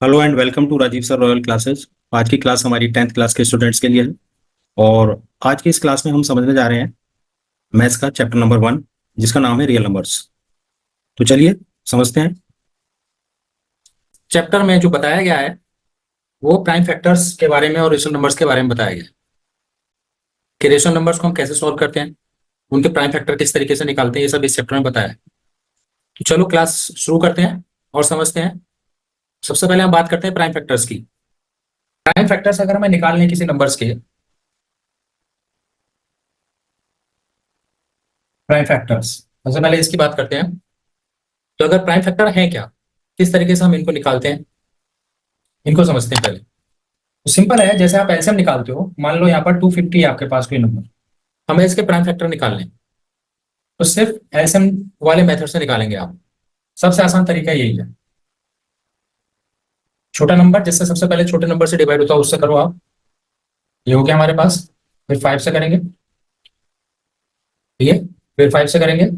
Hello and welcome to Rajiv sir royal classes. आज की class हमारी 10th क्लास के स्टूडेंट्स के लिए है और आज की इस क्लास में हम समझने जा रहे हैं मैथ्स का चैप्टर नंबर 1 जिसका नाम है रियल नंबर्स। तो चलिए समझते हैं। चैप्टर में जो बताया गया है वो प्राइम फैक्टर्स के बारे में और रेशनल नंबर्स के बारे में बताया गया है कि रेशनल नंबर्स को हम कैसे सॉल्व करते हैं, उनके प्राइम फैक्टर किस तरीके से निकालते हैं, ये सब इस चैप्टर में बताया है। तो चलो क्लास शुरू करते हैं और समझते हैं। सबसे पहले हम बात करते हैं प्राइम फैक्टर्स की। प्राइम फैक्टर्स अगर हमें निकालने हैं किसी नंबर्स के प्राइम फैक्टर्स, सबसे पहले इसकी बात करते हैं। तो अगर प्राइम फैक्टर है क्या, किस तरीके से हम इनको निकालते हैं, इनको समझते हैं पहले। तो सिंपल है, जैसे आप एलसीएम निकालते हो, मान लो यहाँ पर 250 है आपके पास कोई नंबर, हमें इसके प्राइम फैक्टर निकालने हैं, तो सिर्फ एलसीएम वाले मेथड से निकालेंगे आप। सबसे आसान तरीका यही है। छोटा नंबर जिससे सबसे पहले छोटे नंबर से डिवाइड होता है उससे करो आप। ये हो गया हमारे पास। फिर 5 से करेंगे, ये फिर 5 से करेंगे।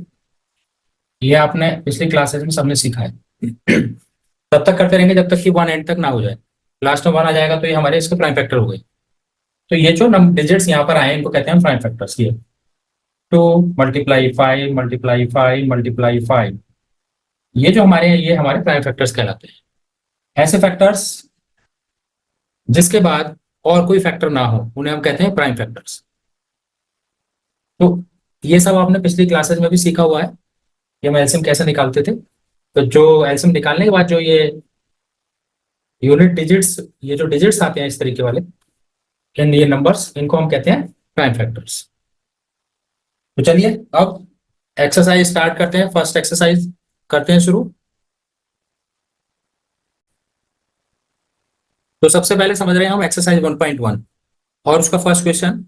ये आपने पिछली क्लासेस में सबने सीखा है। तब तक करते रहेंगे जब तक कि 1 एंड तक ना हो जाए। लास्ट में 1 आ जाएगा तो ये हमारे इसके प्राइम फैक्टर हो गए। तो ये जो डिजिट्स यहाँ पर आए इनको कहते हैं प्राइम फैक्टर्स। ये 2 × 5 × 5 × 5, ये जो हमारे हैं ये हमारे प्राइम फैक्टर्स कहलाते हैं। ऐसे फैक्टर्स जिसके बाद और कोई फैक्टर ना हो उन्हें हम कहते हैं प्राइम फैक्टर्स। तो ये सब आपने पिछली क्लासेस में भी सीखा हुआ है कि हम एलसीएम कैसे निकालते थे। तो जो एलसीएम निकालने के बाद जो ये यूनिट डिजिट्स, ये जो डिजिट्स आते हैं इस तरीके वाले, ये नंबर्स, इनको हम कहते हैं प्राइम फैक्टर्स। तो चलिए अब एक्सरसाइज स्टार्ट करते हैं। फर्स्ट एक्सरसाइज करते हैं शुरू। तो सबसे पहले समझ रहे हैं हम एक्सरसाइज 1.1 और उसका first question,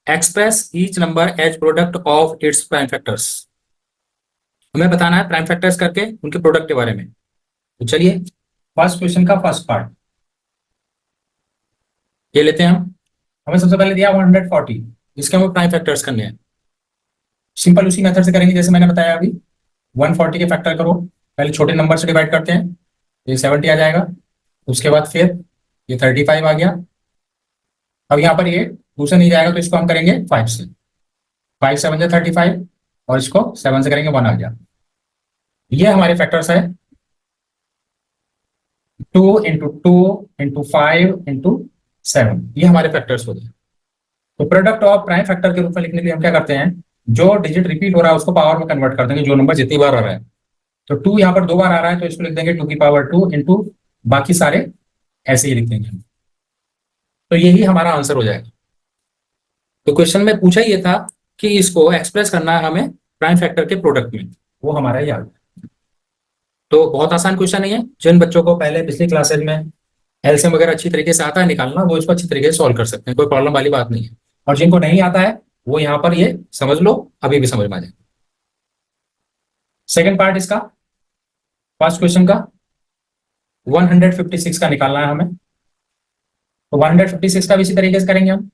express each number as product of its prime factors. हमें बताना है प्राइम फैक्टर्स करके उनके प्रोडक्ट के बारे में। तो चलिए फर्स्ट क्वेश्चन का फर्स्ट पार्ट ये लेते हैं हम। हमें सबसे पहले दिया 140, इसके हमें प्राइम फैक्टर्स करने हैं। सिंपल उसी मेथड से करेंगे जैसे मैंने बताया अभी। 140 के फैक्टर करो, पहले छोटे नंबर से डिवाइड करते हैं, ये 70 आ जाएगा। उसके बाद फिर ये 35 आ गया। अब यहाँ पर ये 2 से नहीं जाएगा तो इसको हम करेंगे 5 से। 5 7 जा 35 और इसको 7 से करेंगे 1 आ गया। ये हमारे फैक्टर्स है 2 × 2 × 5 × 7, ये हमारे फैक्टर्स हो गए। तो प्रोडक्ट ऑफ प्राइम फैक्टर के रूप में लिखने के लिए हम क्या करते हैं, जो डिजिट रिपीट हो रहा है उसको पावर में कन्वर्ट कर देंगे, जो नंबर जितनी बार आ रहा है। तो 2 यहाँ पर 2 बार आ रहा है तो इसको लिख देंगे 2 की पावर 2 × बाकी सारे ऐसे ही लिख देंगे। तो यही हमारा आंसर हो जाएगा। तो क्वेश्चन में पूछा ये था कि इसको एक्सप्रेस करना है हमें प्राइम फैक्टर के प्रोडक्ट में, वो हमारा याद। तो बहुत आसान क्वेश्चन है ये। जिन बच्चों को पहले पिछली क्लासेज में एलसीएम वगैरह अच्छी तरीके से आता है निकालना, वो इसको अच्छी तरीके से सॉल्व कर सकते हैं, कोई प्रॉब्लम वाली बात नहीं है। और जिनको नहीं आता है वो यहाँ पर ये समझ लो, अभी भी समझ में आ जाए। सेकेंड पार्ट इसका, फर्स्ट क्वेश्चन का 156 का निकालना है हमें। तो 156 का भी इसी तरीके से करेंगे हम।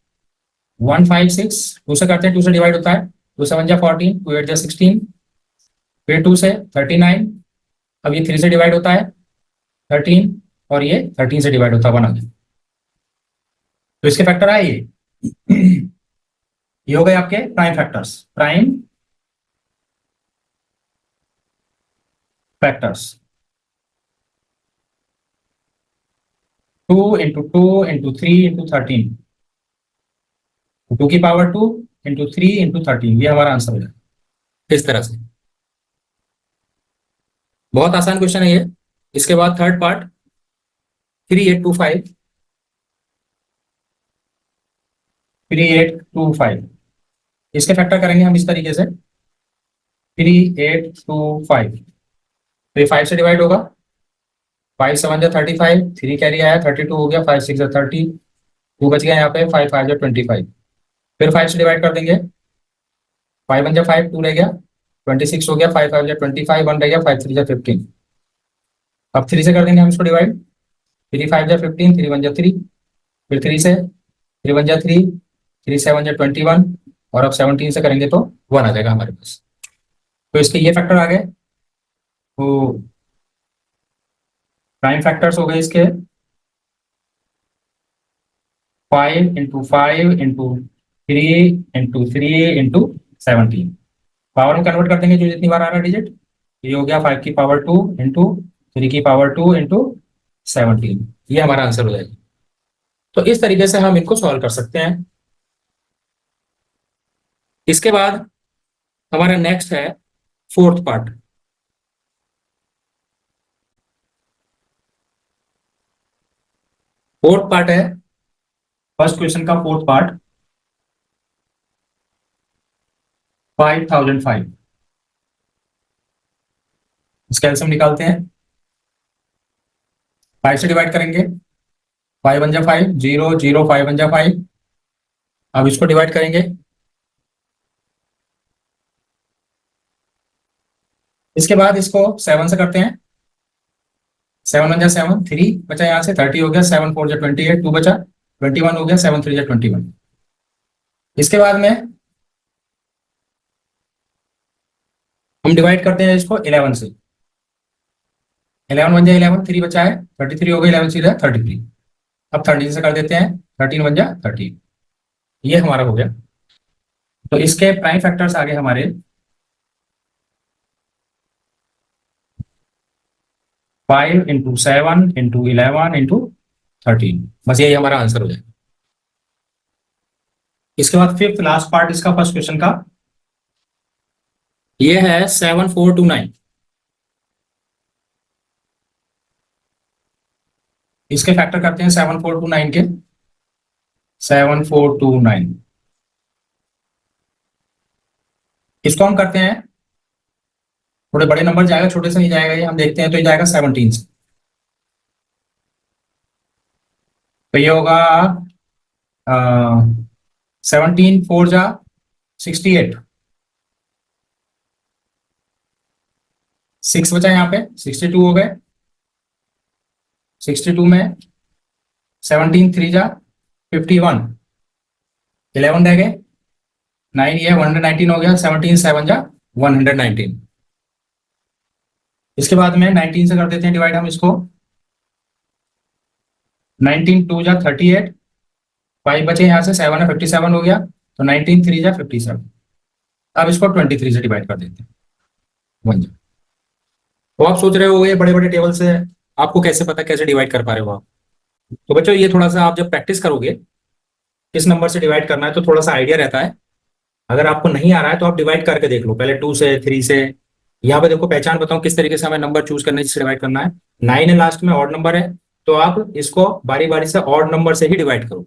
156 2 से करते हैं, 2 से डिवाइड होता है, 2 7 जा 14, 2 8 जा 16, फिर 2 से 39। अब ये 3 से डिवाइड होता है 13 और ये 13 से डिवाइड होता है 1 आ गया। तो इसके फैक्टर आए ये हो गए आपके प्राइम फैक्टर्स। प्राइम फैक्टर्स 2 × 2 × 3 × 13, 2 की पावर 2 × 3 × 13, ये हमारा आंसर हो जाएगा इस तरह से। बहुत आसान क्वेश्चन है ये। इसके बाद थर्ड पार्ट 3825, 3825, इसके फैक्टर करेंगे हम इस तरीके से 3825। तो ये 5 से डिवाइड होगा, 5 7 जा 35, 3 कैरी आया 32 हो गया, 5 6 जा 30, 2 बच गया यहाँ पे, 5 5 जा 25। फिर 5 से डिवाइड कर देंगे, 5 1 जा 5, 2 रह गया, 26 हो गया, 5 5 जा 25, 1 रह गया, 5 3 जा 15। अब 3 से कर देंगे हम इसको डिवाइड, 3 5 जा 15, 3 1 जा 3, फिर 3 से, 3 1 जा 3, 3 7 जा 21, और अब 17 से करेंगे तो 1 आ जाएगा हमारे पास। तो इसके ये फैक्टर आ गए। तो प्राइम फैक्टर्स हो गए इसके 5 into 5 into 3 into 3 into 17। Power में कन्वर्ट कर देंगे जो जितनी बार आ रहा है डिजिट। ये हो गया 5 की पावर 2 इंटू 3 की पावर 2 इंटू 17। ये हमारा आंसर हो जाएगा। तो इस तरीके से हम इनको सॉल्व कर सकते हैं। इसके बाद हमारा नेक्स्ट है फोर्थ पार्ट। फोर्थ पार्ट है फर्स्ट क्वेश्चन का फोर्थ पार्ट 5005। इसका एलसीएम निकालते हैं। 5 से डिवाइड करेंगे, 5 वन जा 5, 0 0 5 वन जा 5। अब इसको डिवाइड करेंगे। इसके बाद इसको 7 से करते हैं। 7 वन जा 7, 3 बचा यहाँ से, 30 हो गया, 7 4 जा 28, 2 बचा, 21 हो गया, 7 3 जा 21। इसके बाद में हम डिवाइड करते हैं इसको 11 से। 11 वन जा 11, 3 बचा है, 33 हो गया, 11 सीधा 33। अब 13 से कर देते हैं, 13 वन जा 13। ये हमारा हो गया। तो इसके प्राइम फैक्टर्स आ गए हमारे 5 इंटू 7 इंटू 11 इंटू 13। बस यही हमारा आंसर हो जाएगा। इसके बाद फिफ्थ लास्ट पार्ट इसका फर्स्ट क्वेश्चन का, ये है 7429। इसके फैक्टर करते हैं 7429 के। 7429 इसको हम करते हैं, थोड़े बड़े नंबर जाएगा, छोटे से नहीं जाएगा ये, हम देखते हैं। तो ये जाएगा 17 से। तो ये होगा 17 4 जा 68, 6 बचा यहाँ पे, 62 हो गए। 62 में 17 3 जा 51, 11 रह गए, 9 ये 119 हो गया, 17 7 जा 119। इसके बाद में 19 से कर देते हैं डिवाइड हम इसको। 19 2 जा 38, 5 बचे यहाँ से, 7 है 57 हो गया, तो 19 3 जा 57। अब इसको 23 से डिवाइड कर देते हैं, 1 जा। तो आप सोच रहे हो ये बड़े बड़े टेबल से आपको कैसे पता, कैसे डिवाइड कर पा रहे हो आप। तो बच्चों ये थोड़ा सा आप जब प्रैक्टिस करोगे किस नंबर से डिवाइड करना है तो थोड़ा सा आइडिया रहता है। अगर आपको नहीं आ रहा है तो आप डिवाइड करके देख लो, पहले 2 से 3 से। यहाँ पे देखो पहचान बताऊं किस तरीके से हमें नंबर चूज करना है जिससे डिवाइड करना है। 9 है लास्ट में, ऑड नंबर है, तो आप इसको बारी बारी से ऑड नंबर से ही डिवाइड करो।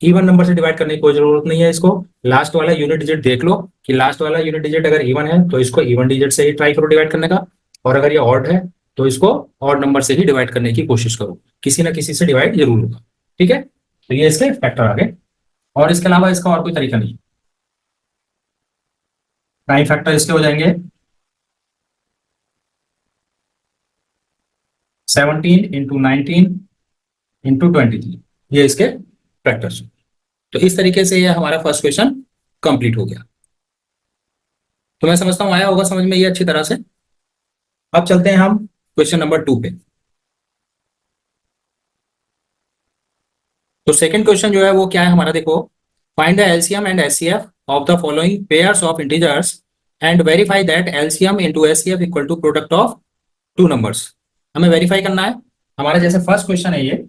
इवन नंबर से डिवाइड करने की कोई जरूरत नहीं है। इसको लास्ट वाला यूनिट डिजिट देख लो कि लास्ट वाला यूनिट डिजिट अगर इवन है तो इसको इवन डिजिट से ही ट्राई करो डिवाइड करने का, और अगर ये ऑड है तो इसको ऑड नंबर से ही डिवाइड करने की कोशिश करो। किसी ना किसी से डिवाइड जरूर होगा, ठीक है। तो ये इसके फैक्टर आ गए, और इसके अलावा इसका और कोई तरीका नहीं। प्राइम फैक्टर इसके हो जाएंगे 17 इंटू 19 इंटू 23, ये इसके फैक्टर्स। तो इस तरीके से ये हमारा फर्स्ट क्वेश्चन कंप्लीट हो गया। तो मैं समझता हूं आया होगा समझ में ये अच्छी तरह से। अब चलते हैं हम क्वेश्चन नंबर 2 पे। तो सेकंड क्वेश्चन जो है वो क्या है हमारा, देखो, find the LCM and HCF of the following pairs of integers and verify that LCM into HCF equal to product of two numbers. हमें वेरीफाई करना है। हमारा जैसे फर्स्ट क्वेश्चन है, ये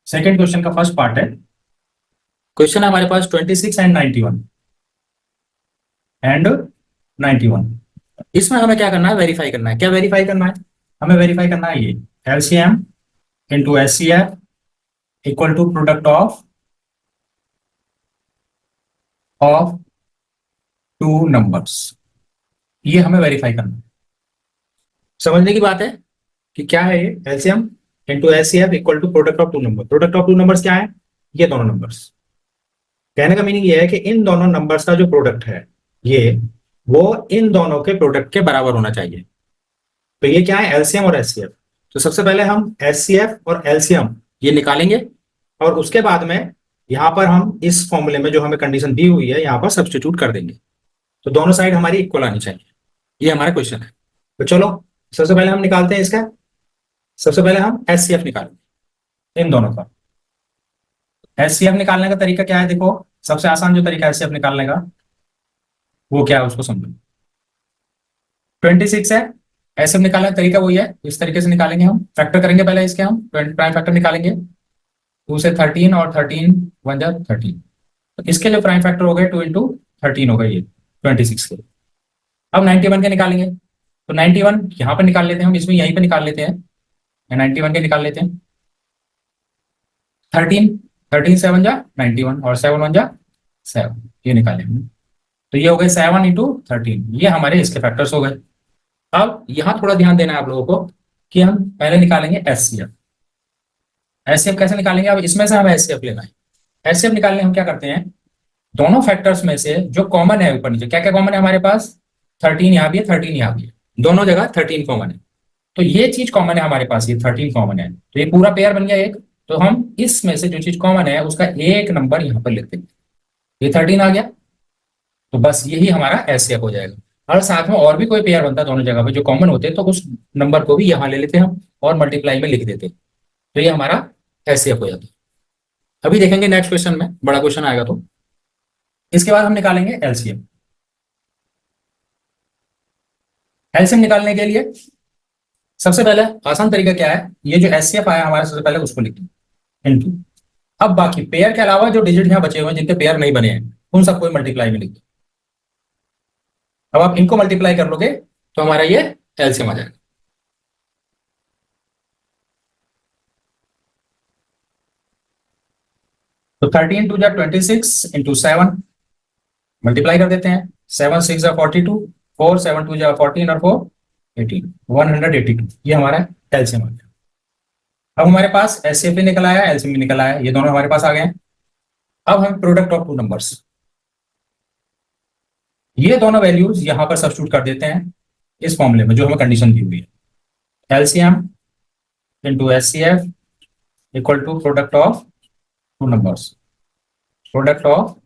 सेकंड क्वेश्चन का फर्स्ट पार्ट है। क्वेश्चन है हमारे पास 26 एंड 91। इसमें हमें क्या करना है, वेरीफाई करना है। क्या वेरीफाई करना है, हमें वेरीफाई करना है ये LCM into HCF equal to product of two numbers. ये हमें वेरीफाई करना है। समझने की बात है कि क्या है ये LCM into HCF equal to product of two number. Product of two numbers क्या है, ये दोनों नंबर्स। कहने का मीनिंग ये है कि इन दोनों नंबर्स का जो प्रोडक्ट है ये, वो इन दोनों के प्रोडक्ट के बराबर होना चाहिए। तो ये क्या है, एलसीएम और एचसीएफ। तो सबसे पहले हम एचसीएफ और एलसीएम ये निकालेंगे, और उसके बाद में यहां पर हम इस फॉर्मूले में जो हमें कंडीशन दी हुई है यहां पर सब्स्टिट्यूट कर देंगे। तो दोनों साइड हमारी इक्वल आनी चाहिए, ये हमारा क्वेश्चन है। तो चलो सबसे पहले हम निकालते हैं इसका। सबसे पहले हम एचसीएफ निकालेंगे इन दोनों का। एचसीएफ निकालने का तरीका क्या है? देखो, सबसे आसान जो तरीका है एचसीएफ निकालने का वो क्या है उसको समझो। 26 है, एचसीएफ निकालने का तरीका वही है, इस तरीके से निकालेंगे हम। फैक्टर करेंगे पहले इसके, हम प्राइम फैक्टर निकालेंगे। 2 से 13 और 13 1 जा 13, तो इसके जो प्राइम फैक्टर हो गए 2 इंटू 13 हो गए ये 26 के। अब 91 के निकालेंगे, तो 91 यहाँ पर निकाल लेते हैं हम, इसमें यहीं पे निकाल लेते हैं, 91 के निकाल लेते हैं। 13, 13 7 जा 91 और 7 1 जा 7, ये निकालेंगे। तो ये हो गए 7 इंटू 13, ये हमारे इसके फैक्टर्स हो गए। अब यहाँ थोड़ा ध्यान देना है आप लोगों को कि हम पहले निकालेंगे एचसीएफ। एचसीएफ कैसे निकालेंगे? अब इसमें से हमें एचसीएफ लेना है। एचसीएफ निकालने हम क्या करते हैं, दोनों फैक्टर्स में से जो कॉमन है ऊपर नीचे, क्या क्या कॉमन है हमारे पास? 13 यहाँ भी है, 13 यहाँ भी है, दोनों जगह 13 कॉमन है। तो ये चीज कॉमन है हमारे पास, ये 13 कॉमन है, तो ये पूरा पेयर बन गया एक। तो हम इसमें से जो चीज कॉमन है उसका एक नंबर यहाँ पर लिख देंगे, ये 13 आ गया, तो बस यही हमारा एचसीएफ हो जाएगा। और साथ में और भी कोई पेयर बनता है दोनों जगह पे जो कॉमन होते हैं, तो उस नंबर को भी यहाँ ले लेते हैं हम और मल्टीप्लाई में लिख देते हैं, तो ये हमारा एचसीएफ हो जाता है। अभी देखेंगे नेक्स्ट क्वेश्चन में, बड़ा क्वेश्चन आएगा तो इसके बाद हम निकालेंगे एलसीएम। एलसीएम निकालने के लिए सबसे पहले आसान तरीका क्या है, ये जो एचसीएफ आया हमारे सबसे पहले उसको लिख दो इनटू। अब बाकी पेयर के अलावा जो डिजिट यहाँ बचे हुए हैं जिनके पेयर नहीं बने हैं उन सबको मल्टीप्लाई में लिख दो। अब आप इनको मल्टीप्लाई कर लोगे तो हमारा ये एलसीएम आ जाएगा। तो 13 2 जा 26 इंटू 7 मल्टीप्लाई कर देते हैं। 7 6 जा 42, 4 7 2 जा 14 और 4 18, 182, ये हमारा एलसीएम आ गया। अब हमारे पास एचसीएफ भी निकल आया, एलसीएम भी निकल आया, ये दोनों हमारे पास आ गए हैं। अब हम प्रोडक्ट ऑफ टू नंबर्स, ये दोनों वैल्यूज यहां पर सब्स्टिट्यूट कर देते हैं इस फॉर्मूले में जो हमें कंडीशन दी हुई है। LCM into HCF equal to product of two numbers, product of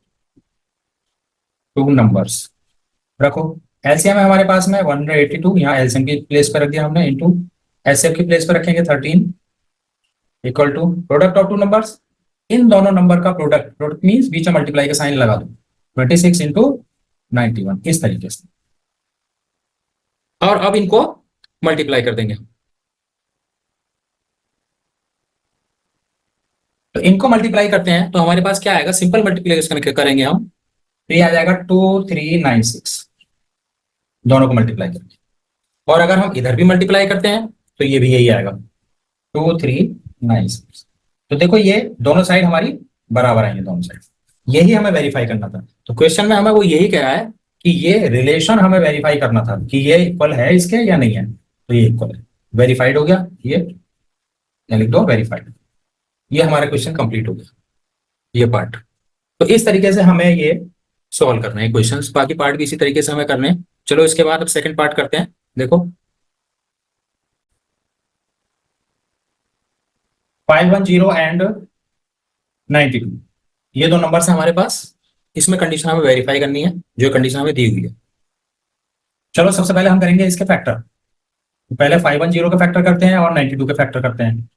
two numbers रखो। एलसीएम है हमारे पास में 182, यहाँ एलसीएम की प्लेस पर रख दिया हमने, इंटू एचसीएफ की प्लेस पर रखेंगे 13 equal to product of two numbers, इन दोनों नंबर का प्रोडक्ट, प्रोडक्ट मींस बीच में मल्टीप्लाई का साइन लगा दो, 26 इंटू 91 इस तरीके से। और अब इनको मल्टीप्लाई कर देंगे, तो इनको मल्टीप्लाई करते हैं तो हमारे पास क्या आएगा, सिंपल मल्टीप्लिकेशन करेंगे हम, तो ये आ जाएगा 2396, दोनों को मल्टीप्लाई करके। और अगर हम इधर भी मल्टीप्लाई करते हैं तो ये भी यही आएगा 2396। तो देखो ये दोनों साइड हमारी बराबर आएंगे, दोनों साइड, यही हमें वेरीफाई करना था। तो क्वेश्चन में हमें वो यही कह रहा है कि ये रिलेशन हमें वेरीफाई करना था कि ये इक्वल है इसके या नहीं है, तो ये इक्वल है, वेरीफाइड हो गया, ये लिख दो वेरीफाइड, ये हमारा क्वेश्चन कंप्लीट हो गया ये पार्ट। तो इस तरीके से हमें ये सॉल्व करना है क्वेश्चंस, बाकी पार्ट भी इसी तरीके से हमें करने हैं। चलो इसके बाद अब सेकंड पार्ट करते हैं। देखो 510 एंड 92, ये दो नंबर है हमारे पास, इसमें कंडीशन हमें वेरीफाई करनी है जो कंडीशन हमें दी हुई है। चलो सबसे पहले हम करेंगे इसके फैक्टर, पहले 510 के फैक्टर करते हैं और 92 के फैक्टर करते हैं।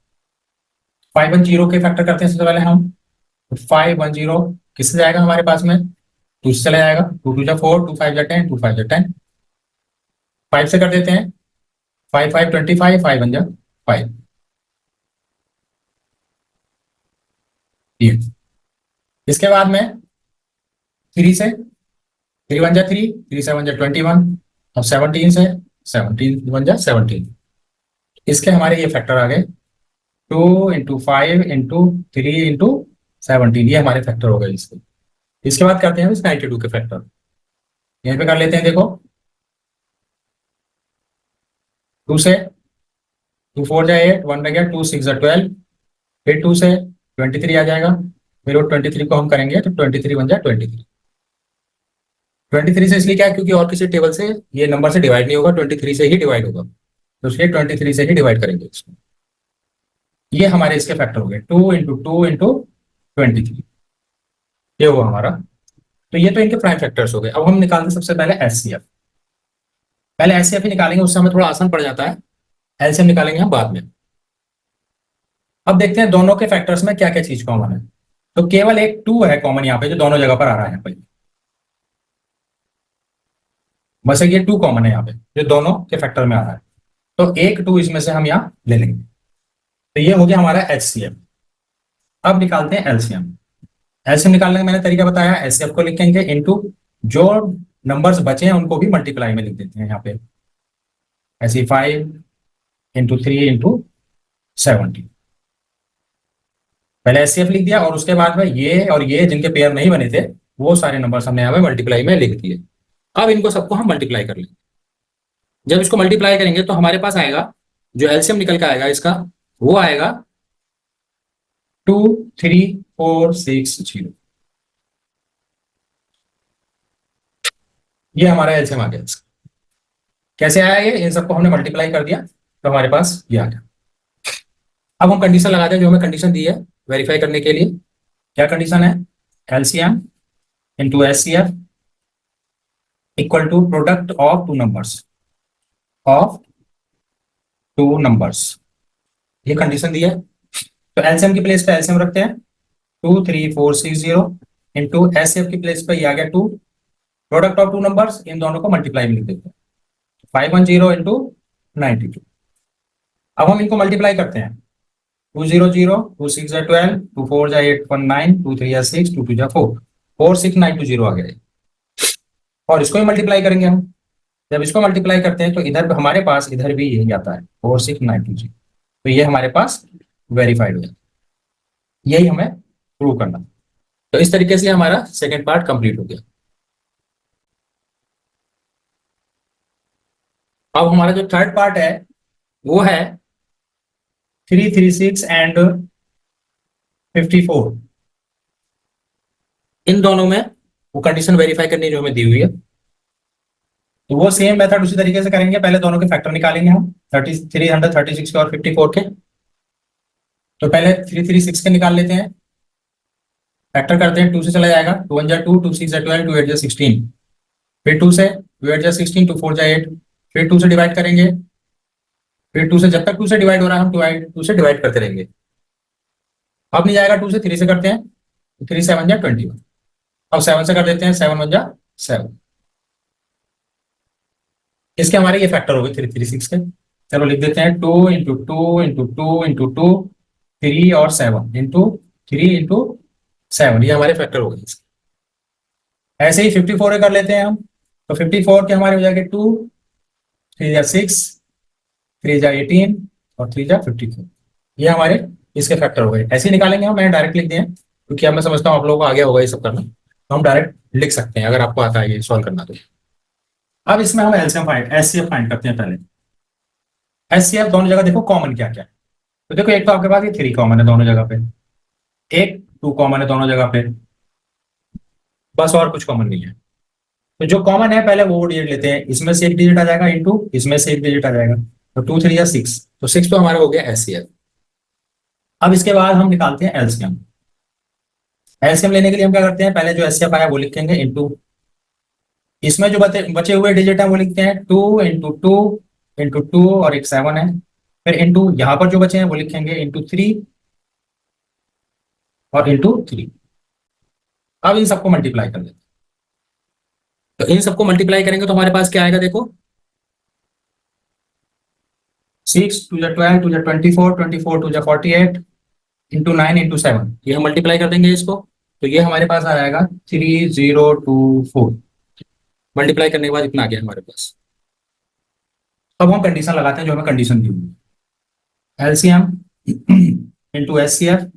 510 के फैक्टर करते हैं सबसे पहले हम, 510 किससे जाएगा हमारे पास में, 2 से चला जाएगा, 2 2 जा 4, 2 5 जा 10, 2 5 जा 10, 5 से कर देते हैं, 5 5 25, 5 1 जा 5, इसके बाद में 3 से, 3 1 जा 3, 3 7 जा 21, अब 17 से, 17 1 जा 17, इसके हमारे ये फैक्टर आ गए 2 इंटू 5 इंटू 3 इंटू 17, ये हमारे फैक्टर हो गए इसके। इसके बाद करते हैं इस 92 के फैक्टर, यहीं पे कर लेते हैं। देखो 2 से, 2 4 जा 8, 1 रह गया, 2 6 जा 12, फिर 2 से 23 आ जाएगा, फिर वो 23 को हम करेंगे तो 23 1 जा 23, 23 से इसलिए क्या है क्योंकि और किसी टेबल से ये नंबर से डिवाइड नहीं होगा, 23 से ही डिवाइड होगा, तो इसलिए 23 से ही डिवाइड करेंगे इसको। ये हमारे इसके फैक्टर हो गए 2 इंटू 2 इंटू 23, ये हुआ हमारा। तो ये तो इनके प्राइम फैक्टर्स हो गए। अब हम निकालते सबसे पहले एचसीएफ, पहले एचसीएफ ही निकालेंगे, उससे हमें थोड़ा आसान पड़ जाता है, एलसीएम निकालेंगे हम बाद में। अब देखते हैं दोनों के फैक्टर्स में क्या क्या चीज कॉमन है। तो केवल एक 2 है कॉमन यहाँ पे जो दोनों जगह पर आ रहा है यहाँ पे, बस एक ये 2 कॉमन है यहाँ पे जो दोनों के फैक्टर में आ रहा है, तो एक 2 इसमें से हम यहाँ ले लेंगे। तो ये हो गया हमारा एचसीएफ। अब निकालते हैं एलसीएम। एलसीएम निकालने का मैंने तरीका बताया, एचसीएफ को लिखेंगे इनटू जो नंबर्स बचे हैं उनको भी मल्टीप्लाई में लिख देते हैं यहाँ पे, ऐसे 5 इंटू 3 इंटू 70। पहले एचसीएफ लिख दिया और उसके बाद में ये और ये जिनके पेयर नहीं बने थे वो सारे नंबर्स हमने यहाँ पे मल्टीप्लाई में लिख दिए। अब इनको सबको हम मल्टीप्लाई कर लेंगे। जब इसको मल्टीप्लाई करेंगे तो हमारे पास आएगा, जो एलसीएम निकल के आएगा इसका वो आएगा 23460। ये हमारा एलसीएम आ गया इसका। कैसे आया ये, इन सबको हमने मल्टीप्लाई कर दिया तो हमारे पास ये आ गया। अब हम कंडीशन लगाते हैं जो हमें कंडीशन दी है वेरीफाई करने के लिए। क्या कंडीशन है, LCM into HCF equal to product of two numbers, ये कंडीशन दी है। तो एलसीएम की प्लेस पे एलसीएम रखते हैं 23460 इंटू एचसीएफ की प्लेस पे ये आ गया 2, प्रोडक्ट ऑफ टू नंबर्स, इन दोनों को मल्टीप्लाई में लिख देते हैं 510 इंटू 92। अब हम इनको मल्टीप्लाई करते हैं 200, 2 6 12, 2 4 8 1 9, 2 3 6, 2 2 4, 46920 आ गया। और इसको भी मल्टीप्लाई करेंगे हम। जब इसको मल्टीप्लाई करते हैं तो इधर हमारे पास इधर भी यही आता है 46920, तो ये हमारे पास वेरीफाइड हो जाता है। यही हमें प्रूव करना। तो इस तरीके से हमारा सेकेंड पार्ट कंप्लीट हो गया। अब हमारा जो थर्ड पार्ट है वो है 336 एंड 54। इन दोनों में वो कंडीशन वेरीफाई करनी जो हमें दी हुई है, तो वो सेम मेथड उसी तरीके से करेंगे। पहले दोनों के फैक्टर निकालेंगे हम 336 के और 54 के। तो पहले 336 के निकाल लेते हैं, फैक्टर करते हैं, 2 से चला जाएगा, 2 1 2, 2 6 12, 2 8 16, फिर 2 से 2 8 16, 2 4 8, फिर 2 से डिवाइड करेंगे, फिर 2 से, जब तक 2 से डिवाइड हो रहा है हम 2 से डिवाइड करते रहेंगे। अब नहीं जाएगा 2 से, 3 से करते हैं, 3 7 21। अब 7 से कर देते हैं, 7 1 7। इसके हमारे ये फैक्टर हो गए 336 के। चलो लिख देते हैं 2 इंटू 2 इंटू 2 इंटू 2, 3 और 7 इंटू 3 इंटू 7, ये हमारे फैक्टर हो गए इसके। ऐसे ही 54 कर लेते हैं हम। तो 54 के हमारे हो जाएंगे 2 3 6, 3 18 और 3 54, ये हमारे इसके फैक्टर हो गए। ऐसे ही निकालेंगे हम, मैंने डायरेक्ट लिख दिए क्योंकि अब मैं समझता हूँ आप लोगों को आ गया होगा ये सब करना, तो हम डायरेक्ट लिख सकते हैं अगर आपको आता है ये सॉल्व करना तो। अब इसमें हम एचसीएफ फाइंड करते हैं। पहले एचसीएफ दोनों जगह देखो कॉमन क्या क्या है। तो देखो एक तो आपके पास ये 3 कॉमन है दोनों जगह पे, एक 2 कॉमन है दोनों जगह पे, बस और कुछ कॉमन नहीं है। तो जो कॉमन है पहले वो डिजिट लेते हैं, इसमें से एक डिजिट आ जाएगा इंटू इसमें से एक डिजिट आ जाएगा, तो 2 3 6, तो 6 तो हमारा हो गया एचसीएफ। अब इसके बाद हम निकालते हैं एलसीएम। एलसीएम लेने के लिए हम क्या करते हैं, पहले जो एचसीएफ आया वो लिखेंगे इंटू इसमें जो बचे हुए डिजिट है वो लिखते हैं 2 इंटू 2 इंटू 2 और एक 7 है, फिर इंटू यहां पर जो बचे हैं वो लिखेंगे इंटू 3 और इंटू 3। अब इन सबको मल्टीप्लाई कर देते हैं। तो इन सबको मल्टीप्लाई करेंगे तो हमारे पास क्या आएगा, देखो 6 2 12, 2 24, 24 2 48 इंटू 9 इंटू 7, ये हम मल्टीप्लाई कर देंगे इसको, तो ये हमारे पास आ जाएगा 3024। मल्टीप्लाई करने के बाद इतना आ गया हमारे पास। अब हम कंडीशन लगाते हैं जो हमें कंडीशन दी हुई है, LCM into HCF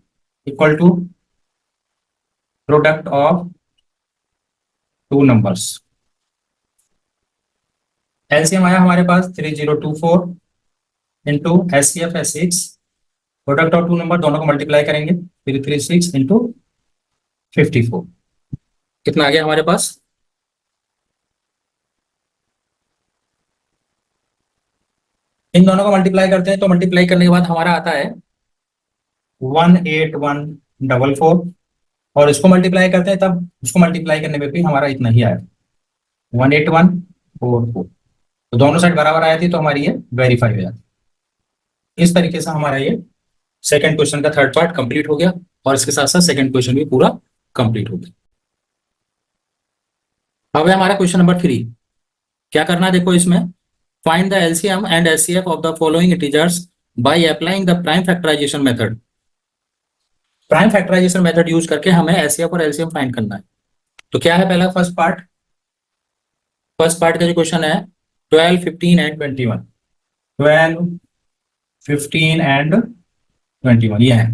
equal to product of two numbers. LCM आया हमारे पास 3024 इंटू एचसीएफ है 6, प्रोडक्ट ऑफ टू नंबर दोनों को मल्टीप्लाई करेंगे 336 इंटू 54, कितना आ गया हमारे पास, इन दोनों को मल्टीप्लाई करते हैं। तो मल्टीप्लाई करने के बाद हमारा आता है 18144, और इसको मल्टीप्लाई करते हैं तब उसको मल्टीप्लाई करने में भी हमारा इतना ही आया 18144। तो दोनों साइड बराबर आया थी तो हमारी ये वेरीफाई हो जाती। इस तरीके से हमारा ये सेकंड क्वेश्चन का थर्ड पार्ट कंप्लीट हो गया। और इसके साथ साथ सेकंड क्वेश्चन भी पूरा कंप्लीट हो गया। अब है हमारा क्वेश्चन नंबर 3। क्या करना है देखो इसमें, find the LCM and HCF of the following integers by applying the prime factorisation method. Prime factorisation method use करके हमें एचसीएफ और एलसीएम फाइंड करना है। तो क्या है पहला फर्स्ट पार्ट का जो क्वेश्चन है 12, 15 एंड 21। 12, 15 एंड 21 ये है।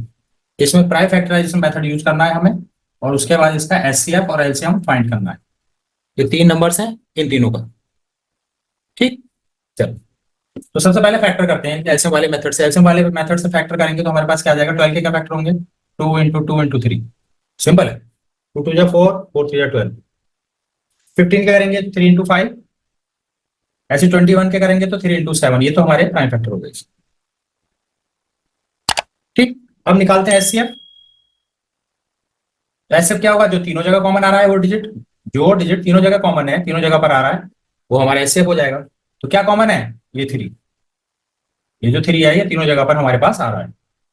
इसमें प्राइम फैक्टराइजेशन मेथड यूज करना है हमें, और उसके बाद इसका एचसीएफ और एलसीएम फाइंड करना है। ये 3 नंबर्स हैं इन तीनों का। ठीक, चलो तो सबसे पहले फैक्टर करते हैं एलसीएम वाले मेथड से। एलसीएम वाले मेथड से फैक्टर करेंगे तो हमारे पास क्या आ जाएगा, 12 के क्या फैक्टर होंगे, 2 इंटू 2 इंटू 3। सिंपल है, 2 2 जा 4, 4 3 जा 12। 15 के करेंगे 3 इंटू 5। ऐसे 21 के करेंगे तो 3 इंटू 7। ये तो हमारे प्राइम फैक्टर हो गए। ठीक, अब निकालते हैं एचसीएफ। एचसीएफ क्या होगा, जो तीनों जगह कॉमन आ रहा है वो डिजिट, जो डिजिट तीनों जगह कॉमन है, तीनों जगह पर आ रहा है, वो हमारा एचसीएफ हो जाएगा। तो क्या कॉमन है, ये 3। ये जो 3 है ये तीनों जगह पर हमारे पास आ रहा है,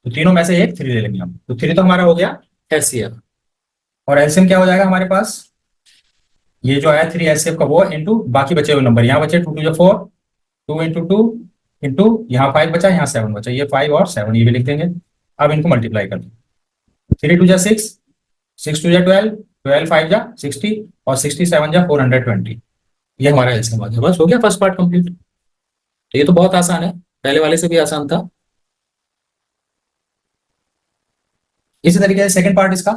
तो तीनों में से एक 3 ले लेंगे हम। तो 3 तो हमारा हो गया एचसीएफ। और एलसीएम क्या हो जाएगा हमारे पास, ये जो आया 3 एचसीएफ का वो इंटू बाकी बचे हुए नंबर। यहाँ बचे 2 2 4, 2 इंटू 2 इंटू यहाँ 5 बचा, यहाँ 7 बचा। ये 5 और 7 ये भी लिख देंगे। अब इनको मल्टीप्लाई कर दो। 3 2 जा 6, 6 2 जा 12, 12 5 जा 60 और 67 जा 420। ये हमारा एलसीएम आ गया। बस हो गया फर्स्ट पार्ट कंप्लीट। तो ये तो बहुत आसान है, पहले वाले से भी आसान था। इसी तरीके से सेकंड पार्ट इसका,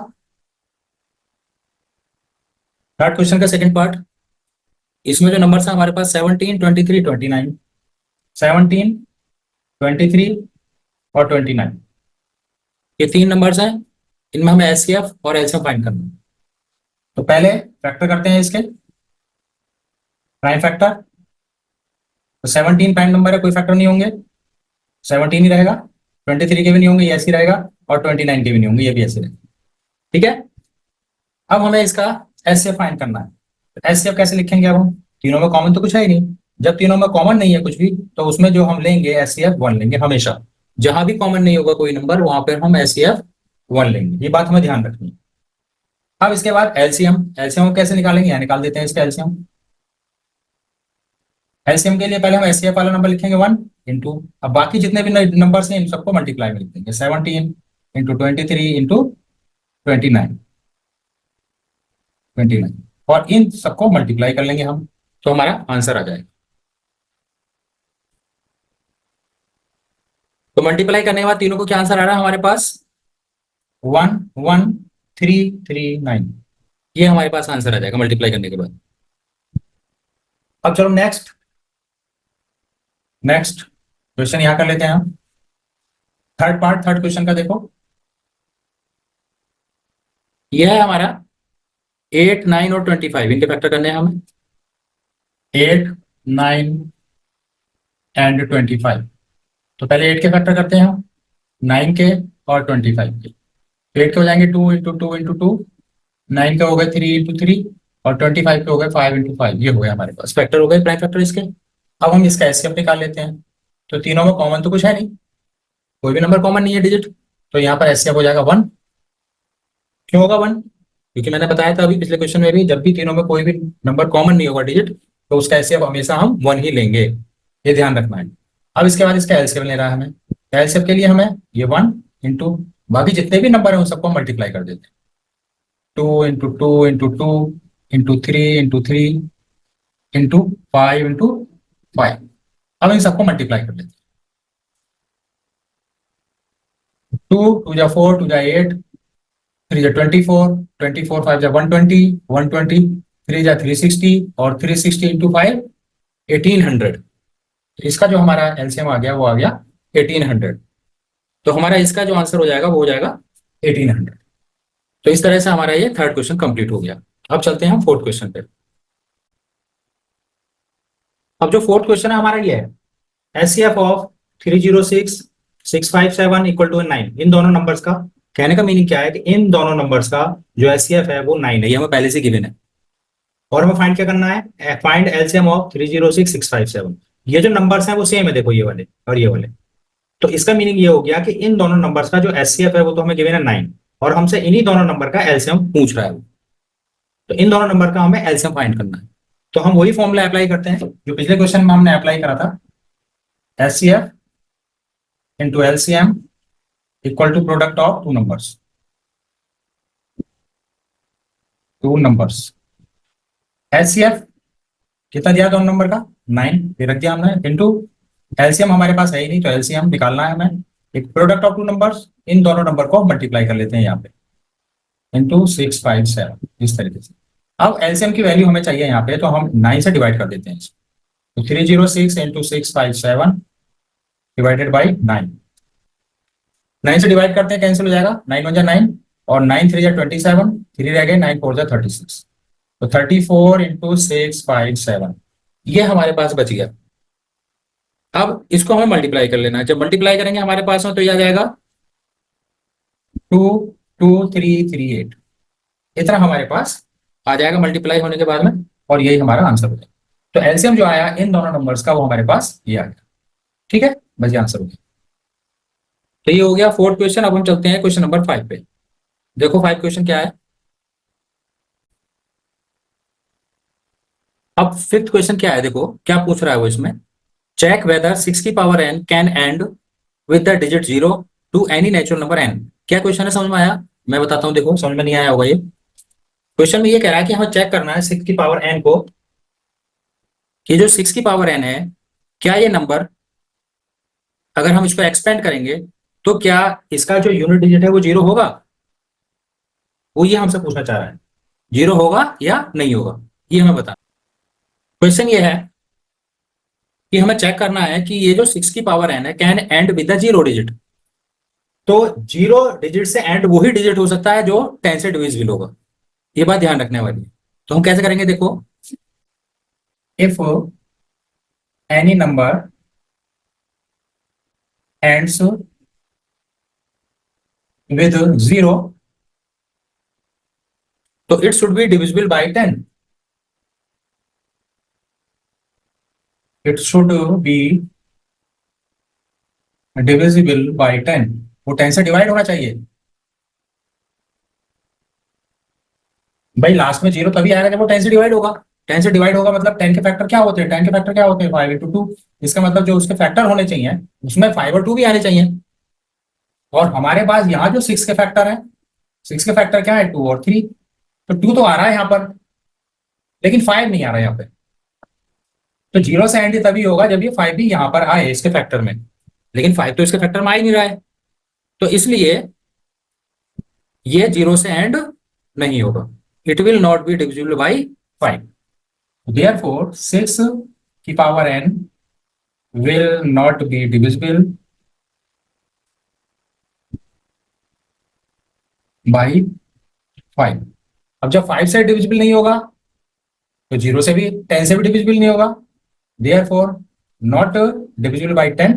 थर्ड क्वेश्चन का सेकंड पार्ट। इसमें जो नंबर्स है हमारे पास 17, 23, 29। 17, 23 और 29 ये 3 नंबर्स हैं। इनमें हमें एचसीएफ और एलसीएम फाइंड करना है। तो पहले फैक्टर करते हैं इसके, प्राइम फैक्टर। तो 17 प्राइम नंबर है, कोई फैक्टर नहीं होंगे, 17 ही रहेगा। 23 के भी नहीं होंगे, ये ऐसे ही रहेगा। और 29 के भी नहीं होंगे, ये भी ऐसे रहेगा। ठीक है, अब हमें इसका एचसीएफ फाइंड करना है। तो एचसीएफ कैसे लिखेंगे, अब हम तीनों में कॉमन तो कुछ है ही नहीं। जब तीनों में कॉमन नहीं है कुछ भी, तो उसमें जो हम लेंगे एचसीएफ 1 लेंगे हमेशा। जहां भी कॉमन नहीं होगा कोई नंबर, वहां पर हम एचसीएफ 1 लेंगे। ये बात हमें ध्यान रखनी है। अब इसके बाद एलसीएम। एलसीएम कैसे निकालेंगे, यहाँ निकाल देते हैं इसका एलसीएम। एलसीएम के लिए पहले हम एचसीएफ वाला नंबर लिखेंगे 1 इंटू, अब बाकी जितने भी नंबर्स हैं इन सबको मल्टीप्लाई में लिख देंगे। 17 इंटू 23 इंटू 29, 29 और इन सबको मल्टीप्लाई कर लेंगे हम, तो हमारा आंसर आ जाएगा। तो मल्टीप्लाई करने के बाद तीनों को क्या आंसर आ रहा है हमारे पास, 1 1 3 3 9। ये हमारे पास आंसर आ जाएगा मल्टीप्लाई करने के बाद। अब चलो नेक्स्ट क्वेश्चन यहां कर लेते हैं हम। थर्ड पार्ट, थर्ड क्वेश्चन का देखो, यह है हमारा 8 9 और 25। इनके फैक्टर करने हैं हमें, 8 9 एंड 25। तो पहले 8 के फैक्टर करते हैं हम, 9 के और 25 के। 8 के हो जाएंगे 2 इंटू 2 इंटू 2, 9 के हो गए 3 इंटू 3 और 25 के हो गए 5 इंटू 5। ये हो गया हमारे पास फैक्टर हो गए, प्राइम फैक्टर इसके। अब हम इसका एचसीएफ निकाल लेते हैं। तो तीनों में कॉमन तो कुछ है नहीं, कोई भी नंबर कॉमन नहीं है डिजिट, तो यहाँ पर एचसीएफ हो जाएगा 1। क्यों होगा 1, क्योंकि मैंने बताया था अभी पिछले क्वेश्चन में भी, जब भी तीनों में कोई भी नंबर कॉमन नहीं होगा डिजिट, तो उसका एचसीएफ हमेशा हम 1 ही लेंगे, ये ध्यान रखना है। अब इसके बाद इसका एलसीएफ ले रहा है हमें। एलसीएफ के लिए हमें ये 1 इंटू बाकी जितने भी नंबर है उन सबको मल्टीप्लाई कर देते हैं। 2 into 2 into 2 into 3 into 3 into 5 into 5। अब इन सबको मल्टीप्लाई कर लेते हैं। 2 2 जा 4, 2 जा 8, 3 जा 24, 24 5 जा 120, 120 3 जा 360 और 360 इंटू 5 1800। इसका जो हमारा एलसीएम आ गया वो आ गया 1800। तो हमारा इसका जो आंसर हो जाएगा वो हो जाएगा 1800। तो इस तरह से हमारा ये थर्ड क्वेश्चन कंप्लीट हो गया। अब चलते हैं हम फोर्थ क्वेश्चन पे। अब जो फोर्थ क्वेश्चन है हमारा ये है एचसीएफ ऑफ 306 657 इक्वल टू 9। इन दोनों नंबर्स का कहने का मीनिंग क्या है कि इन दोनों नंबर्स का जो एचसीएफ है वो 9 है, ये हमें पहले से गिवन है। और हमें फाइंड क्या करना है, फाइंड एलसीएम ऑफ 306 657। ये जो नंबर्स हैं वो सेम है, देखो ये वाले और ये वाले। तो इसका मीनिंग ये हो गया कि इन दोनों नंबर्स का जो एचसीएफ है वो तो हमें गिवन है 9, और हमसे इन्हीं दोनों नंबर का एलसीएम पूछ रहा है। तो इन दोनों नंबर का हमें एलसीएम फाइंड करना है। तो हम वही फॉर्मूला अप्लाई करते हैं जो पिछले क्वेश्चन में हमने अप्लाई करा था, HCF into LCM equal to product of two numbers. HCF कितना दिया दोनों नंबर का, 9 ये रख दिया हमने, इंटू एलसीएम हमारे पास है ही नहीं तो एलसीएम निकालना है हमें, एक प्रोडक्ट ऑफ टू नंबर्स, इन दोनों नंबर को मल्टीप्लाई कर लेते हैं यहाँ पे इंटू 657 इस तरीके से। अब एलसीएम की वैल्यू हमें चाहिए यहाँ पे, तो हम 9 से डिवाइड कर देते हैं इसको। तो 306 इंटू 657 डिवाइडेड बाई 9, 9 से डिवाइड करते हैं कैंसिल हो जाएगा, 9 1 जा 9 और 9 3 जा 27, 3 रह गए, 9 4 जा 36, तो 34 इंटू 657 ये हमारे पास बच गया। अब इसको हमें मल्टीप्लाई कर लेना है, जब मल्टीप्लाई करेंगे हमारे पास में तो ये आ जाएगा 22338, इतना हमारे पास आ जाएगा मल्टीप्लाई होने के बाद में, और यही हमारा आंसर हो जाएगा। तो एलसीएम जो आया इन दोनों नंबर्स का वो हमारे पास ये आ गया। ठीक है, बस ये आंसर हो गया। तो ये हो गया फोर्थ क्वेश्चन। अब हम चलते हैं क्वेश्चन नंबर 5 पे। देखो 5 क्वेश्चन क्या है। अब फिफ्थ क्वेश्चन क्या है, देखो क्या पूछ रहा है वो इसमें, चेक वेदर 6 की power n can end with the digit 0 to any natural number n। क्या क्वेश्चन है, समझ में आया? मैं बताता हूं, देखो समझ में नहीं आया होगा ये। क्वेश्चन में ये कह रहा है कि हमें चेक करना है 6 की पावर n को, कि जो 6 की पावर n है क्या ये नंबर अगर हम इसको एक्सपेंड करेंगे तो क्या इसका जो यूनिट डिजिट है वो 0 होगा, वो ये हमसे पूछना चाह रहा है। 0 होगा या नहीं होगा ये हमें बता। क्वेश्चन ये है कि हमें चेक करना है कि ये जो 6 की पावर n है can end with the 0 digit. तो 0 डिजिट से एंड वही डिजिट हो सकता है जो 10 से डिविजिबल होगा, ये बात ध्यान रखने वाली है। तो हम कैसे करेंगे, देखो if any number ends with 0 तो it should be divisible by 10। It should be divisible by 10, वो 10 से डिवाइड होना चाहिए। भाई लास्ट में 0 तभी आएगा जब वो 10 से डिवाइड होगा। 10 से डिवाइड होगा मतलब 10 के फैक्टर क्या होते हैं, 10 के फैक्टर क्या होते हैं 5 इंटू 2। इसका मतलब जो उसके फैक्टर होने चाहिए उसमें 5 और 2 भी आने चाहिए। और हमारे पास यहाँ जो 6 के फैक्टर है, 6 के फैक्टर क्या है 2 और 3, तो 2 तो आ रहा है यहाँ पर लेकिन 5 नहीं आ रहा है यहाँ पे। तो 0 से एंड तभी होगा जब ये 5 भी यहाँ पर आए इसके फैक्टर में, लेकिन 5 तो इसके फैक्टर में आ ही नहीं रहा है, तो इसलिए ये 0 से एंड नहीं होगा। It will not be divisible by 5। Therefore 6 की power n will not be divisible by 5। अब जब 5 से डिविजिबल नहीं होगा तो 0 से भी 10 से भी डिविजिबल नहीं होगा, therefore not divisible by 10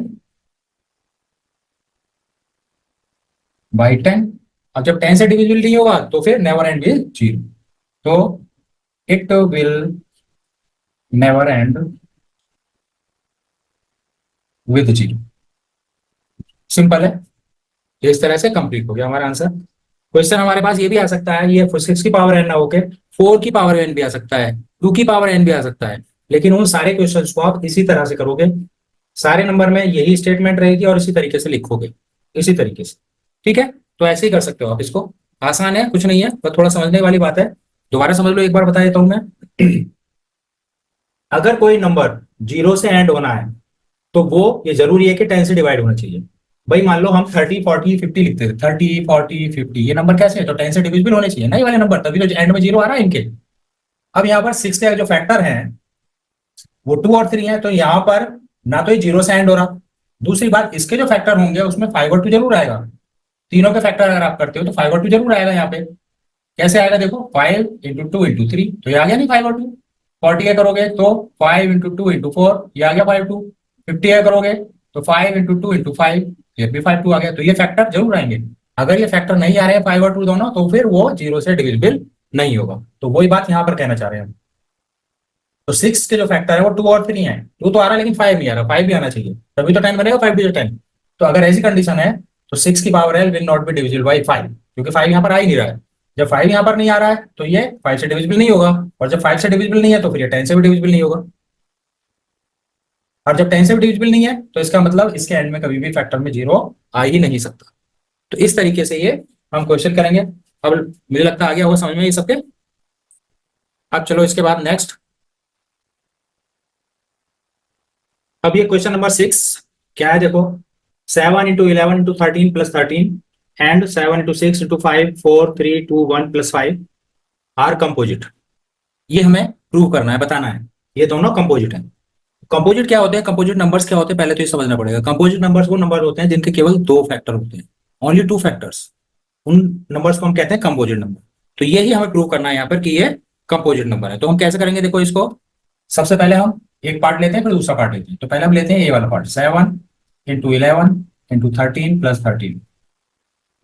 by 10। अब जब 10 से डिविजिबल नहीं होगा तो फिर नेवर एंड विद 0, तो it will never and with 0। Simple है, इस तरह से कंप्लीट हो गया हमारा आंसर। क्वेश्चन हमारे पास ये भी आ सकता है, ये 6 की पावर n ना होके 4 की पावर n भी आ सकता है, 2 की पावर n भी आ सकता है, लेकिन उन सारे क्वेश्चंस को आप इसी तरह से करोगे, सारे नंबर में यही स्टेटमेंट रहेगी और इसी तरीके से लिखोगे, इसी तरीके से। ठीक है, तो ऐसे ही कर सकते हो आप इसको, आसान है, कुछ नहीं है, पर थोड़ा समझने वाली बात है। दोबारा समझ लो, एक बार बता देता हूं मैं। अगर कोई नंबर 0 से एंड होना है तो वो ये जरूरी है कि 10 से डिवाइड होना चाहिए। भाई मान लो हम 30 40 50 लिखते थे, 30 40 50 ये नंबर कैसे है, तो 10 से डिविजिबल होने चाहिए ना ये वाले नंबर, तभी तो एंड में 0 आ रहा है इनके। अब यहाँ पर 6 के जो फैक्टर हैं वो 2 और 3 है, तो यहाँ पर ना तो ये 0 से एंड हो रहा, दूसरी बात इसके जो फैक्टर होंगे उसमें 5 और 2 जरूर आएगा। तीनों के फैक्टर अगर आप करते हो तो 5 और 2 जरूर आएगा यहाँ पे। कैसे आएगा, देखो 5 इंटू 2 इंटू 3 तो ये आ गया नहीं 5 और 2। 40 का करोगे तो 5 इंटू 2 इंटू 4 ये आ गया 5 2। 50 का करोगे तो 5 इंटू 2 इंटू 5 ये भी 5 2 आ गया। तो ये फैक्टर जरूर आएंगे। अगर ये फैक्टर नहीं आ रहे हैं 5 और 2 दोनों, तो फिर वो 0 से डिविजिबल नहीं होगा। तो वही बात यहाँ पर कहना चाह रहे हैं। तो 6 के जो फैक्टर है वो 2 और 3 है, 2 तो आ रहा है लेकिन 5 नहीं आ रहा, 5 भी आना चाहिए तभी तो 10 बनेगा, 5 डिजिट 10। तो अगर ऐसी कंडीशन है तो 6 की power l will not be divisible by 5। क्योंकि 5 यहाँ पर आ ही नहीं रहा है। जब 5 यहाँ पर नहीं आ रहा है तो ये 5 से डिविजिबल नहीं होगा, और जब 5 से डिविजिबल नहीं है तो फिर ये 10 से भी डिविजिबल नहीं होगा, और जब 10 से भी डिविजिबल नहीं है तो इसका मतलब इसके एंड में कभी भी फैक्टर में 0 आ ही नहीं सकता। तो इस तरीके से ये हम क्वेश्चन करेंगे। अब मुझे लगता है आ गया होगा समझ में ये सबके। अब चलो इसके बाद नेक्स्ट, अब ये क्वेश्चन नंबर 6 क्या है देखो, 7 into 11 into 13 plus 13 and 7 into 6 into 5 4 3 2 1 plus 5 are composite. ये हमें प्रूव करना है, बताना है ये दोनों कंपोजिट हैं। कंपोजिट क्या होते हैं, कंपोजिट नंबर्स क्या होते हैं, पहले तो ये समझना पड़ेगा। कंपोजिट नंबर्स वो नंबर होते हैं जिनके केवल 2 फैक्टर होते हैं, ओनली 2 फैक्टर्स, उन नंबर्स को हम कहते हैं कंपोजिट नंबर। तो यही हमें प्रूव करना है यहाँ पर कि ये कंपोजिट नंबर है। तो हम कैसे करेंगे देखो इसको, सबसे पहले हम एक पार्ट लेते हैं फिर दूसरा पार्ट लेते हैं। तो पहले हम लेते हैं ये वाला पार्ट, 7 इंटू 11 इंटू 13 प्लस 13,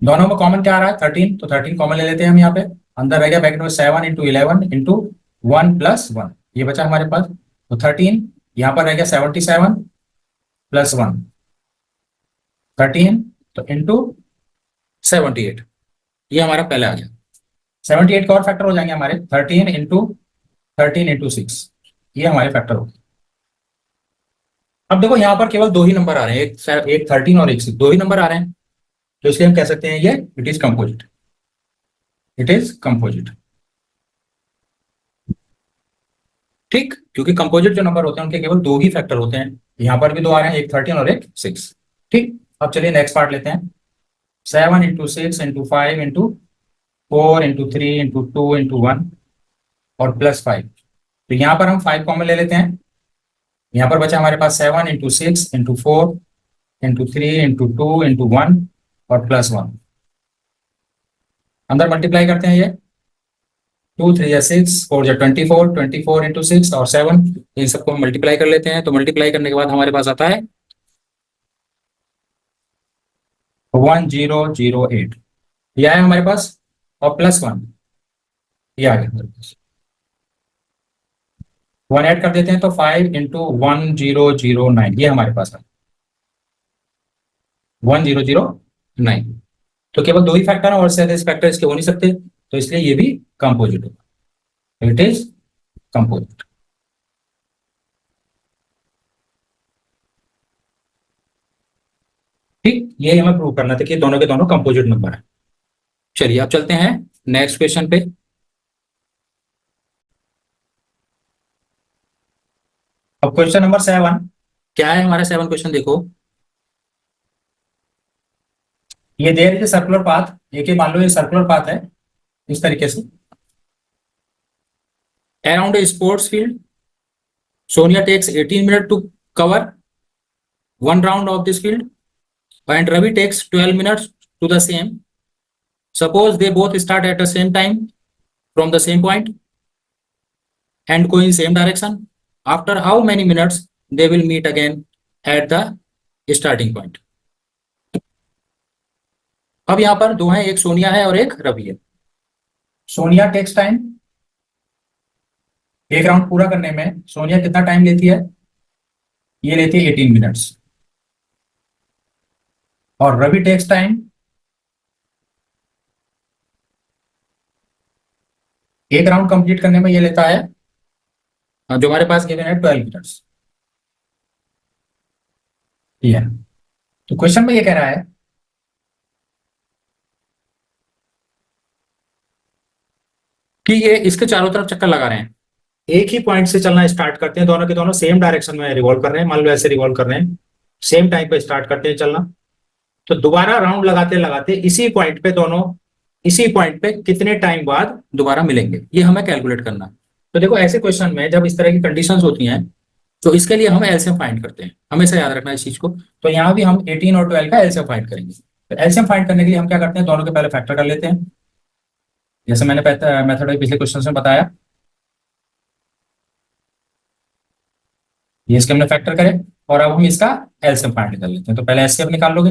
दोनों में कॉमन क्या आ रहा है 13, तो 13 कॉमन ले लेते हैं हम यहाँ पे। अंदर रह गया ब्रैकेट में 7 इंटू 11 इंटू 1 प्लस 1, ये बचा हमारे पास। तो 13 यहाँ पर रह गया 77 प्लस 1 13, तो इंटू 78, ये हमारा पहले आ गया। 78 का और फैक्टर हो जाएंगे हमारे 13 इंटू 6, ये हमारे फैक्टर हो गए। अब देखो यहाँ पर केवल 2 ही नंबर आ रहे हैं, एक 13 और एक 6, 2 ही नंबर आ रहे हैं, तो इसलिए हम कह सकते हैं ये it is composite, it is composite. ठीक, क्योंकि कंपोजिट जो नंबर होते हैं उनके केवल 2 ही फैक्टर होते हैं। यहाँ पर भी 2 आ रहे हैं, एक 13 और एक 6। ठीक, अब चलिए नेक्स्ट पार्ट लेते हैं, 7 into 6 into 5 into 4 into 3 into 2 into 1 और प्लस 5। तो यहाँ पर हम 5 कॉमन ले लेते हैं। यहाँ पर बचा हमारे पास 7 into 6 into 4 into 3 into 2 into 1 और प्लस 1। अंदर मल्टीप्लाई करते हैं, ये 2 3 6 4 24, 24 इंटू 6 और 7, इन सबको हम मल्टीप्लाई कर लेते हैं। तो मल्टीप्लाई करने के बाद हमारे पास आता है 1008, ये आया हमारे पास, और प्लस 1 ये आ गया हमारे पास। 1 ऐड कर देते हैं तो 5 इंटू 1009, ये हमारे पास है 1009। तो केवल 2 ही फैक्टर है और से अधिक फैक्टर इसके हो नहीं सकते, तो इसलिए ये भी कंपोजिट होगा, इट इज कंपोजिट। ठीक, ये हमें प्रूव करना था कि दोनों के दोनों कंपोजिट नंबर है। चलिए अब चलते हैं नेक्स्ट क्वेश्चन पे। अब क्वेश्चन नंबर 7 क्या है हमारा, 7 क्वेश्चन देखो, ये देयर इज सर्कुलर पाथ, एक मान लो ये सर्कुलर पाथ है इस तरीके से, around a sports field, Sonia takes 18 minute to cover 1 round of this field and Ravi takes 12 minutes to the same. Suppose they both start at the same time from the same point and go in same direction. After how many minutes they will meet again at the starting point? अब यहां पर 2 हैं, एक सोनिया है और एक रवि है। Sonia takes time, एक राउंड पूरा करने में सोनिया कितना टाइम लेती है, ये लेती है 18 मिनट्स, और रवि टेक्स टाइम एक राउंड कंप्लीट करने में ये लेता है, जो हमारे पास गिवन है 12 मिनट्स। ये है, तो क्वेश्चन में ये कह रहा है कि ये इसके चारों तरफ चक्कर लगा रहे हैं, एक ही पॉइंट से चलना स्टार्ट करते हैं, दोनों के दोनों सेम डायरेक्शन में रिवॉल्व कर रहे हैं, मान लो ऐसे रिवॉल्व कर रहे हैं, सेम टाइम पे स्टार्ट करते हैं चलना, तो दोबारा राउंड लगाते लगाते इसी पॉइंट पे दोनों इसी पॉइंट पे कितने टाइम बाद दोबारा मिलेंगे, ये हमें कैलकुलेट करना है। तो देखो ऐसे क्वेश्चन में जब इस तरह की कंडीशंस होती हैं तो इसके लिए हम एलसीएम फाइंड करते हैं, हमेशा याद रखना इस चीज को। तो यहाँ भी हम 18 और 12 का एलसीएम फाइंड करेंगे। तो एलसीएम फाइंड करने के लिए हम क्या करते हैं, दोनों के पहले फैक्टर कर लेते हैं, जैसे मैंने मेथड पिछले क्वेश्चन में बताया। ये इसके हमने फैक्टर करे और अब हम इसका एलसीएम फाइंड कर लेते हैं। तो पहले एचसीएफ निकाल लोगे,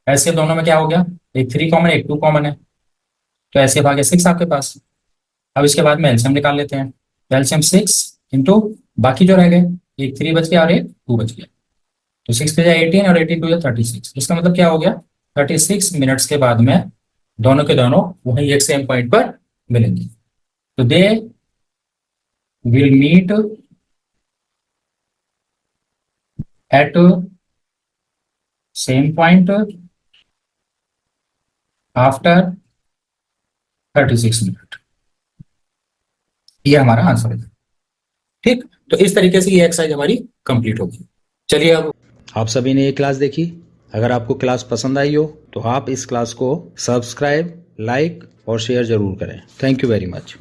एचसीएफ दोनों में क्या हो गया, एक 3 कॉमन एक 2 कॉमन है, तो एचसीएफ आ गया 6 आपके पास। अब इसके बाद में एलसीएम निकाल लेते हैं, एलसीएम 6 इंटू बाकी जो रह गए, एक 3 बच गया और एक 2 बच गया, तो 6 to 18 और 18 to 36। इसका मतलब क्या हो गया, 36 मिनट्स के बाद में दोनों के दोनों वहीं एक सेम पॉइंट पर मिलेंगे। तो they will meet at same point after 36 minute. ये हमारा आंसर है। ठीक, तो इस तरीके से ये एक्सरसाइज हमारी कंप्लीट होगी। चलिए अब आप सभी ने ये क्लास देखी। अगर आपको क्लास पसंद आई हो तो आप इस क्लास को सब्सक्राइब, लाइक और शेयर जरूर करें। Thank you very much.